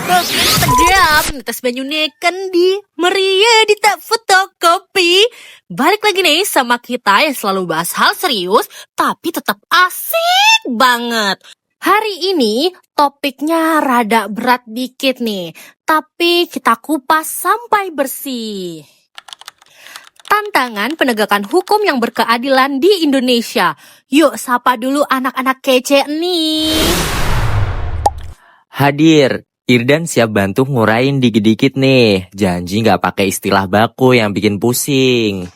Instagram, tas banyune di Maria di tak fotokopi. Balik lagi nih sama kita yang selalu bahas hal serius, tapi tetap asik banget. Hari ini topiknya rada berat dikit nih, tapi kita kupas sampai bersih. Tantangan penegakan hukum yang berkeadilan di Indonesia. Yuk sapa dulu anak-anak kece nih. Hadir, Irdan siap bantu ngurain dikit-dikit nih. Janji nggak pakai istilah baku yang bikin pusing.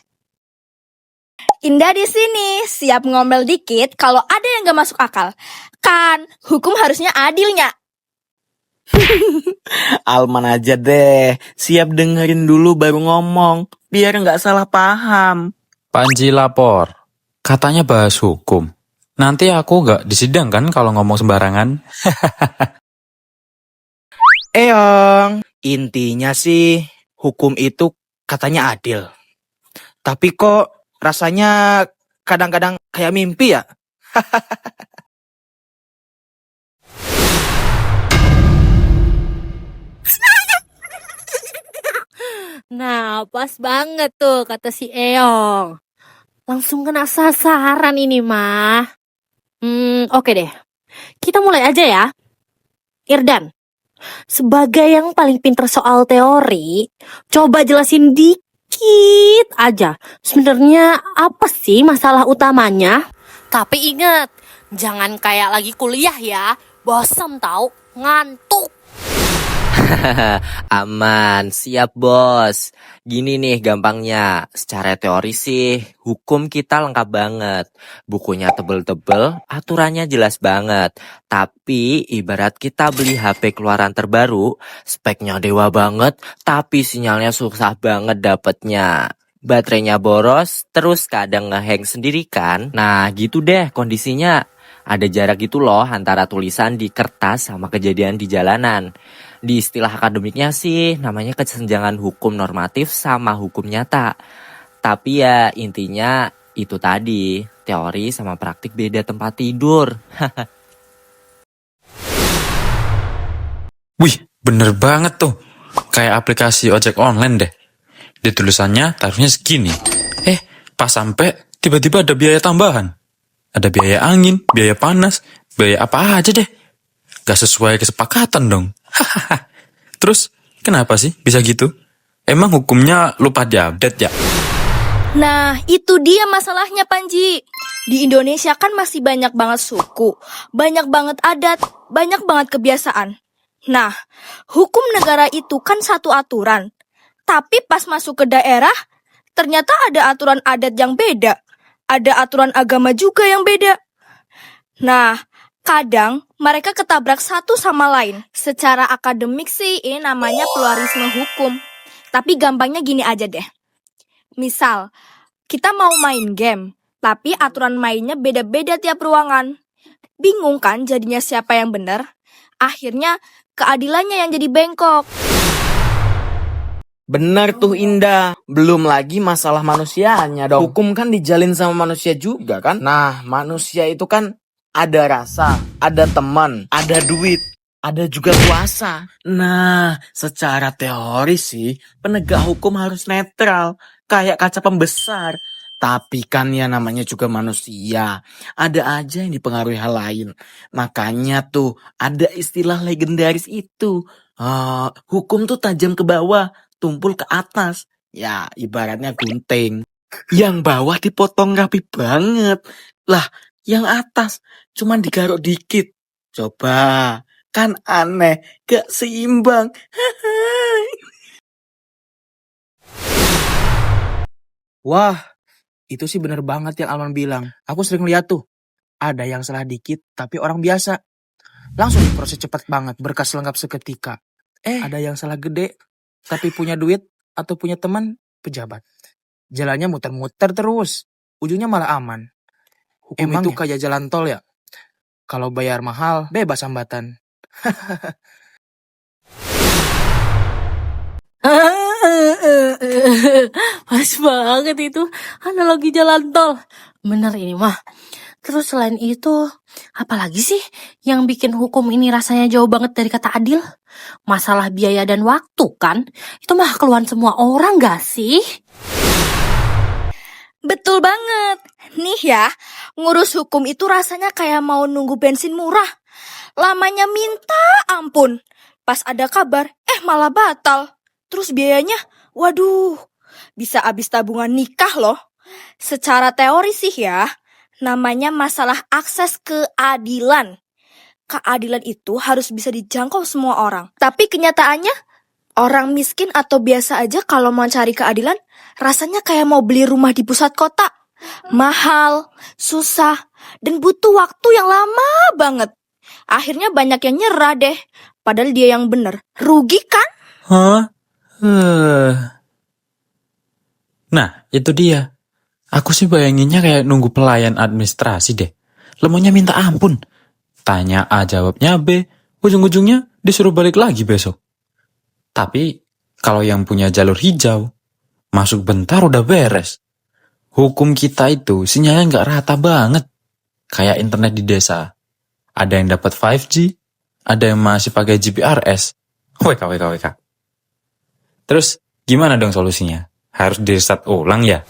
Indah di sini siap ngomel dikit kalau ada yang gak masuk akal. Kan hukum harusnya adilnya. Alman aja deh, siap dengerin dulu baru ngomong, biar nggak salah paham. Panji lapor, katanya bahas hukum. Nanti aku nggak disidang kan kalau ngomong sembarangan? Eyong, intinya sih hukum itu katanya adil. Tapi kok rasanya kadang-kadang kayak mimpi ya? Nah, pas banget tuh kata si Eong. Langsung kena sasaran ini mah. Oke deh. Kita mulai aja ya. Irdan, sebagai yang paling pinter soal teori, coba jelasin dikit aja. Sebenarnya apa sih masalah utamanya? Tapi ingat, jangan kayak lagi kuliah ya. Bosan tau, ngantuk. Aman, siap bos. Gini nih gampangnya, secara teori sih hukum kita lengkap banget. Bukunya tebel-tebel, aturannya jelas banget. Tapi ibarat kita beli HP keluaran terbaru, speknya dewa banget, tapi sinyalnya susah banget dapetnya. Baterainya boros, terus kadang ngehang sendiri kan. Nah gitu deh kondisinya. Ada jarak gitu loh antara tulisan di kertas sama kejadian di jalanan. Di istilah akademiknya sih namanya kesenjangan hukum normatif sama hukum nyata. Tapi ya intinya itu tadi, teori sama praktik beda tempat tidur. Wih, bener banget tuh. Kayak aplikasi ojek online deh. Di tulisannya tarifnya segini. Pas sampai tiba-tiba ada biaya tambahan. Ada biaya angin, biaya panas, biaya apa aja deh. Gak sesuai kesepakatan dong. Terus, kenapa sih bisa gitu? Emang hukumnya lupa diupdate ya? Nah, itu dia masalahnya Panji. Di Indonesia kan masih banyak banget suku, banyak banget adat, banyak banget kebiasaan. Nah, hukum negara itu kan satu aturan. Tapi pas masuk ke daerah, ternyata ada aturan adat yang beda. Ada aturan agama juga yang beda. Nah, kadang mereka ketabrak satu sama lain. Secara akademik sih ini namanya pluralisme hukum. Tapi gampangnya gini aja deh. Misal, kita mau main game, tapi aturan mainnya beda-beda tiap ruangan. Bingung kan jadinya siapa yang benar? Akhirnya keadilannya yang jadi bengkok. Benar tuh Indah, belum lagi masalah manusianya dong. Hukum kan dijalin sama manusia juga kan. Nah, manusia itu kan ada rasa, ada teman, ada duit, ada juga kuasa. Nah, secara teori sih penegak hukum harus netral, kayak kaca pembesar. Tapi kan ya namanya juga manusia, ada aja yang dipengaruhi hal lain. Makanya tuh ada istilah legendaris itu, hukum tuh tajam ke bawah, tumpul ke atas. Ya ibaratnya gunting. Yang bawah dipotong rapi banget. Lah yang atas cuman digaruk dikit. Coba, kan aneh, gak seimbang. Wah, itu sih bener banget yang Alman bilang. Aku sering lihat tuh, ada yang salah dikit tapi orang biasa. Langsung proses cepat banget, berkas lengkap seketika. Ada yang salah gede tapi punya duit atau punya teman pejabat. Jalannya muter-muter terus, ujungnya malah aman. Hukum emang itu kayak jalan tol ya? Kalau bayar mahal, bebas hambatan. Pas banget itu analogi jalan tol. Bener ini mah. Terus selain itu, apalagi sih yang bikin hukum ini rasanya jauh banget dari kata adil? Masalah biaya dan waktu kan? Itu mah keluhan semua orang gak sih? Betul banget. Nih ya, ngurus hukum itu rasanya kayak mau nunggu bensin murah. Lamanya minta ampun. Pas ada kabar, malah batal. Terus biayanya, waduh, bisa habis tabungan nikah loh. Secara teori sih ya, namanya masalah akses keadilan. Keadilan itu harus bisa dijangkau semua orang. Tapi kenyataannya, orang miskin atau biasa aja kalau mau cari keadilan, rasanya kayak mau beli rumah di pusat kota. Mahal, susah, dan butuh waktu yang lama banget. Akhirnya banyak yang nyerah deh. Padahal dia yang bener. Rugi kan? Hah? Nah, itu dia. Aku sih bayanginnya kayak nunggu pelayan administrasi deh. Lemonya minta ampun. Tanya A, jawabnya B. Ujung-ujungnya disuruh balik lagi besok. Tapi, kalau yang punya jalur hijau, masuk bentar udah beres. Hukum kita itu sinyalnya nggak rata banget. Kayak internet di desa. Ada yang dapat 5G, ada yang masih pakai GPRS. WK. Terus, gimana dong solusinya? Harus di restart ulang ya?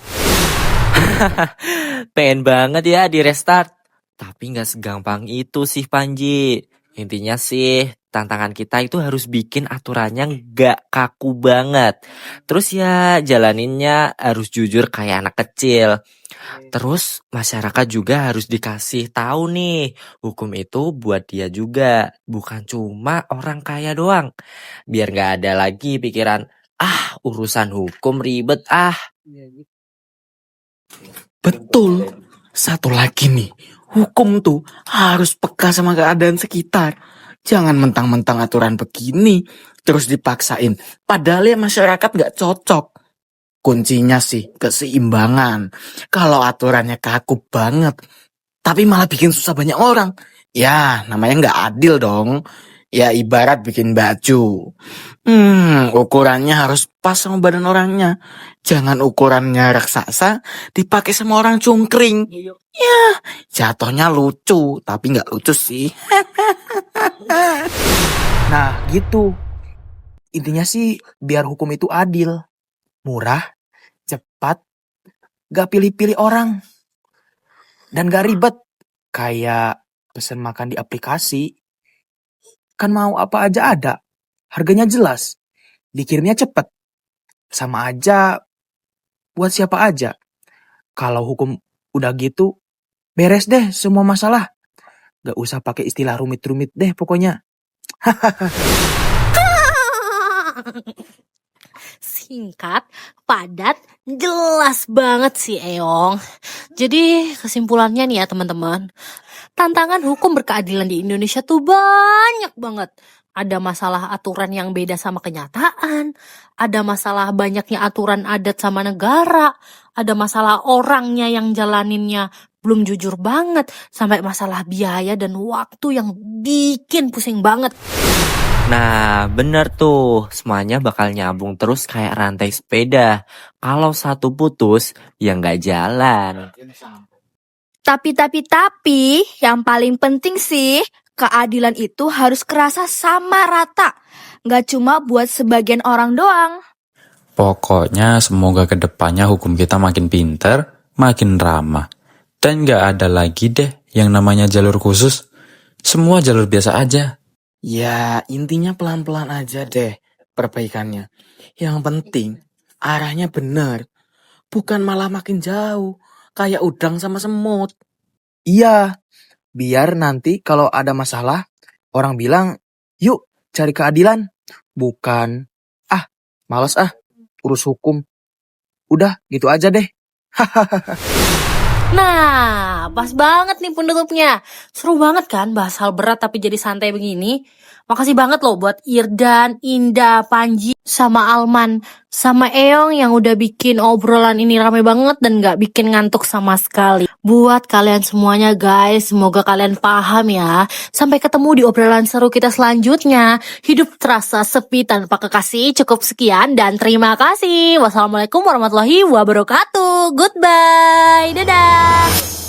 Pengen banget ya di restart. Tapi nggak segampang itu sih Panji. Intinya sih tantangan kita itu harus bikin aturannya nggak kaku banget. Terus ya jalaninnya harus jujur kayak anak kecil. Terus masyarakat juga harus dikasih tahu nih, hukum itu buat dia juga, bukan cuma orang kaya doang. Biar nggak ada lagi pikiran, urusan hukum ribet Betul. Satu lagi nih, hukum tuh harus peka sama keadaan sekitar. Jangan mentang-mentang aturan begini, terus dipaksain. Padahal ya masyarakat gak cocok. Kuncinya sih keseimbangan. Kalau aturannya kaku banget, tapi malah bikin susah banyak orang, ya namanya gak adil dong. Ya ibarat bikin baju. Ukurannya harus pas sama badan orangnya. Jangan ukurannya raksasa dipakai sama orang cungkring. Ya, jatuhnya lucu, tapi nggak lucu sih. Nah, gitu. Intinya sih biar hukum itu adil, murah, cepat, gak pilih-pilih orang, dan gak ribet. Kayak pesen makan di aplikasi. Kan mau apa aja ada, harganya jelas, dikirimnya cepet, sama aja buat siapa aja. Kalau hukum udah gitu, beres deh semua masalah. Gak usah pakai istilah rumit-rumit deh pokoknya. Singkat, padat, jelas banget sih Eong. Jadi kesimpulannya nih ya teman-teman, tantangan hukum berkeadilan di Indonesia tuh banyak banget. Ada masalah aturan yang beda sama kenyataan, ada masalah banyaknya aturan adat sama negara, ada masalah orangnya yang jalaninnya belum jujur banget, sampai masalah biaya dan waktu yang bikin pusing banget. Nah, bener tuh. Semuanya bakal nyambung terus kayak rantai sepeda. Kalau satu putus, ya nggak jalan. Tapi, yang paling penting sih, keadilan itu harus kerasa sama rata. Nggak cuma buat sebagian orang doang. Pokoknya semoga kedepannya hukum kita makin pinter, makin ramah. Dan gak ada lagi deh yang namanya jalur khusus. Semua jalur biasa aja. Ya, intinya pelan-pelan aja deh perbaikannya. Yang penting arahnya benar, bukan malah makin jauh, kayak udang sama semut. Iya, biar nanti kalau ada masalah, orang bilang, yuk cari keadilan. Bukan, males urus hukum. Udah, gitu aja deh. Nah, pas banget nih penutupnya. Seru banget kan bahas hal berat tapi jadi santai begini. Makasih banget loh buat Irdan, Indah, Panji, sama Alman, sama Eong yang udah bikin obrolan ini rame banget dan gak bikin ngantuk sama sekali. Buat kalian semuanya guys, semoga kalian paham ya. Sampai ketemu di obrolan seru kita selanjutnya. Hidup terasa sepi tanpa kekasih. Cukup sekian dan terima kasih. Wassalamualaikum warahmatullahi wabarakatuh. Goodbye. Dadah.